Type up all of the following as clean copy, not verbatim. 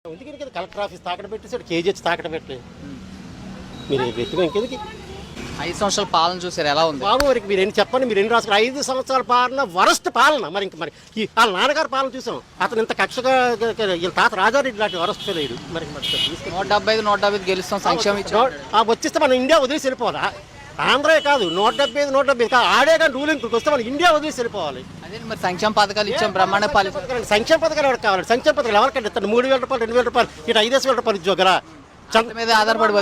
అందుకని కదా collector office తాకడ పెట్టేసాడు, KGH తాకడ పెట్టి మీరు వ్యక్తిగా ఇంకెందుకు 5 సంవత్సరాల పాలన చూసారు ఎలా ఉంది బాబు? మరి మీరు ఎన్ని చెప్పండి, మీరు ఎన్ని రాసుకున్నారు? 5 సంవత్సరాల పాలన వరస్ట్ పాలన. మరి ఇంక మరి వాళ్ళ నాన్నగారు పాలన చూసాం, అతను ఇంత కక్షగా వీళ్ళ తాత రాజారెడ్డి లాంటి వరస్ట్ లేడు. మరి 175 గెలుస్తాం, సంక్షేమం ఇచ్చాం వచ్చేస్తే మనం ఇండియా వదిలేసి వెళ్ళిపోవాలా? ఆంధ్రే కాదు, 175 కాదు, ఆడే కానీ రూలింగ్ వస్తే మనం ఇండియా వదిలేసి వెళ్ళిపోవాలి. అదే మరి సంక్షేమ పథకాలు ఇచ్చాం, బ్రహ్మాండ పాలన. సంక్షేమ పథకాలు ఎవరికి కావాలి? సంక్షేమ పథకాలు ఎవరికంటే ఇస్తాను? 3,000 రూపాయలు, 2,000 రూపాయలు, ఇటు 5,000 రూపాయలు ఉద్యోగరా చంద్ర మీద ఆధారపడి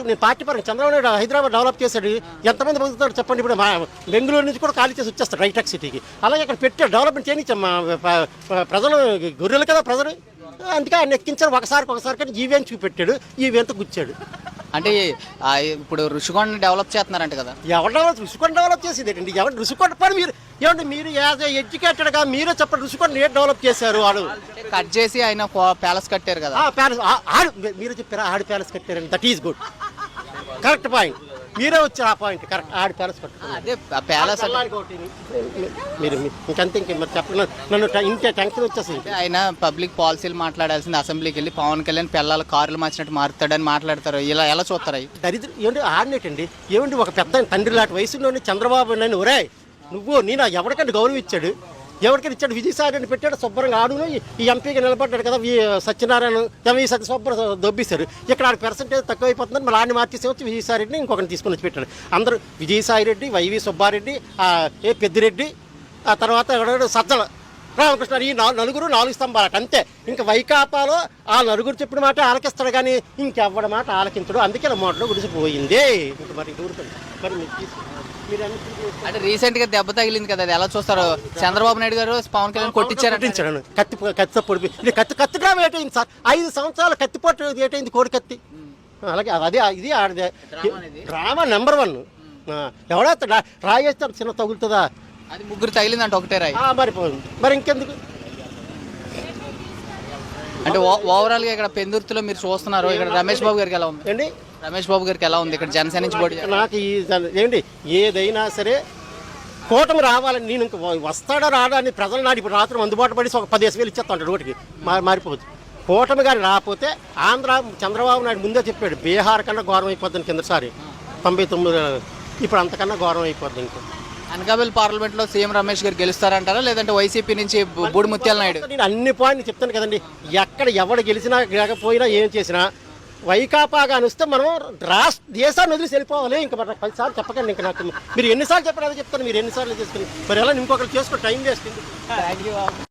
నేను పార్టీ పరంగా చంద్రబాబు నాయుడు హైదరాబాద్ డెవలప్ చేశాడు. ఎంతమంది బతుకుతాడు చెప్పండి? ఇప్పుడు బెంగళూరు నుంచి కూడా ఖాళీ చేసి వచ్చేస్తాడు హైటెక్ సిటీకి. అలాగే అక్కడ పెట్టాడు, డెవలప్మెంట్ చేయనిచ్చాం. ప్రజలు గొర్రెలు కదా ప్రజలు, అందుకే ఆయన ఎక్కించారు. ఒకసారి కానీ ఈవెన్ చూపెట్టాడు, ఈవెంత గుచ్చాడు. అంటే ఇప్పుడు రుషికొండ డెవలప్ చేస్తున్నారంట కదా? ఎవరు రుషికొండ డెవలప్ చేసేది ఏంటండి? ఎవరు రుషికొండ పని మీరు ఏమండి? మీరు యాజ్ ఎడ్యుకేటెడ్గా మీరే చెప్పండి, రుషికొండ ఏం డెవలప్ చేశారు? వాళ్ళు కట్ చేసి ఆయన ప్యాలెస్ కట్టారు కదా. ప్యాలెస్ మీరు చెప్పారా? ఆడి ప్యాలెస్ కట్టారండి, that is good, correct point. మీరే వచ్చారు ఆ పాయింట్, కరెక్ట్. ఆడి ప్యాలెస్ కట్టారు, అదే ప్యాలెస్. మీరు ఇంకంతే, ఇంక మరి చెప్పండి. నన్ను ఇంకే టెన్షన్ వచ్చేసింది. ఆయన పబ్లిక్ పాలసీలు మాట్లాడాల్సింది అసెంబ్లీకి వెళ్ళి పవన్ కళ్యాణ్ పిల్లల కార్లు మార్చినట్టు మారుతాడని మాట్లాడతారు. ఇలా ఎలా చూస్తారు? దరిద్రం ఏమండి? ఆడినట్టండి ఏమండి? ఒక పెద్ద తండ్రి లాంటి వయసులోని చంద్రబాబు నాయుడు ఒరే నేను ఎవరికంటే గౌరవం ఇచ్చాడు? ఎవరికైనా ఇచ్చాడు? విజయసాయి రెడ్డి పెట్టాడు, శుభ్రంగా ఆడును. ఈ ఎంపీగా నిలబడ్డాడు కదా సత్యనారాయణ, శుభ్రం దొబ్బేశారు. ఇక్కడ ఆడి పర్సెంటేజ్ తక్కువైపోతుందని మళ్ళీ ఆడిని మార్చేసి వచ్చి విజయసాయి రెడ్డిని ఇంకొకరిని తీసుకొని వచ్చి పెట్టాడు. అందరూ విజయసాయి రెడ్డి, వైవి సుబ్బారెడ్డి, పెద్దిరెడ్డి, ఆ తర్వాత సజ్జల రామకృష్ణ, ఈ నలుగురు 4 స్తంభాలట అంతే. ఇంకా వైకాపాలో ఆ నలుగురు చెప్పిన మాట ఆలకిస్తాడు కానీ ఇంకెవ్వడి మాట ఆలకించడు. అందుకే మోటలో గుడిసిపోయింది. ఇంక మరి ఊరుకోండి. మరి మీరు అంటే రీసెంట్ గా దెబ్బ తగిలింది కదా, అది ఎలా చూస్తారు? చంద్రబాబు నాయుడు గారు పవన్ కళ్యాణ్ కొట్టించాడు. కత్తి పొడి కత్తి డ్రామా ఏటైంది సార్? 5 సంవత్సరాల కత్తిపోటు ఏటైంది? కోడి కత్తి. అలాగే అదే ఇది ఆడదే డ్రామా నెంబర్ 1. ఎవడో రాయేస్తారు, చిన్న తగులుతుందా? అది 3 తగిలిందంట, ఒకటే రాయి. మరి ఇంకెందుకు? అంటే ఓవరాల్ గా ఇక్కడ పెందుర్తిలో మీరు చూస్తున్నారు, ఇక్కడ రమేష్ బాబు గారికి ఎలా ఉంది? ఏంటి రమేష్ బాబు గారికి ఎలా ఉంది? ఇక్కడ జనసేన నుంచి పోటీ. నాకు ఏంటి ఏదైనా సరే కూటమి రావాలని, నేను ఇంక వస్తాడో రాడా అని ప్రజలు నాడు ఇప్పుడు రాత్రి అందుబాటు పడి ఒక 15,000 ఇచ్చేస్తాడు రోడ్డుకి. మారిపోవచ్చు. కూటమి గారు రాకపోతే ఆంధ్ర చంద్రబాబు నాయుడు ముందే చెప్పాడు, బీహార్ కన్నా ఘోరం అయిపోద్ది కిందసారి 99, ఇప్పుడు అంతకన్నా ఘోరం అయిపోద్ది. ఇంకా అనకాపల్లి పార్లమెంట్ లో సీఎం రమేష్ గారు గెలుస్తారంటారా, లేదంటే వైసీపీ నుంచి బూడి ముత్యాల నాయుడు? నేను అన్ని పాయింట్లు చెప్తాను కదండి. ఎక్కడ ఎవడు గెలిచినా లేకపోయినా ఏం చేసినా వైకాపాగా వస్తే మనం దేశాన్ని వదిలేసి వెళ్ళిపోవాలి. ఇంకా మరి 10 సార్లు చెప్పకండి. ఇంకా నాకు మీరు ఎన్నిసార్లు చెప్పారు అదే చెప్తాను. మీరు ఎన్నిసార్లు చేసుకుని మరి ఎలా ఇంకొకరు చేసుకో టైం వేస్ట్.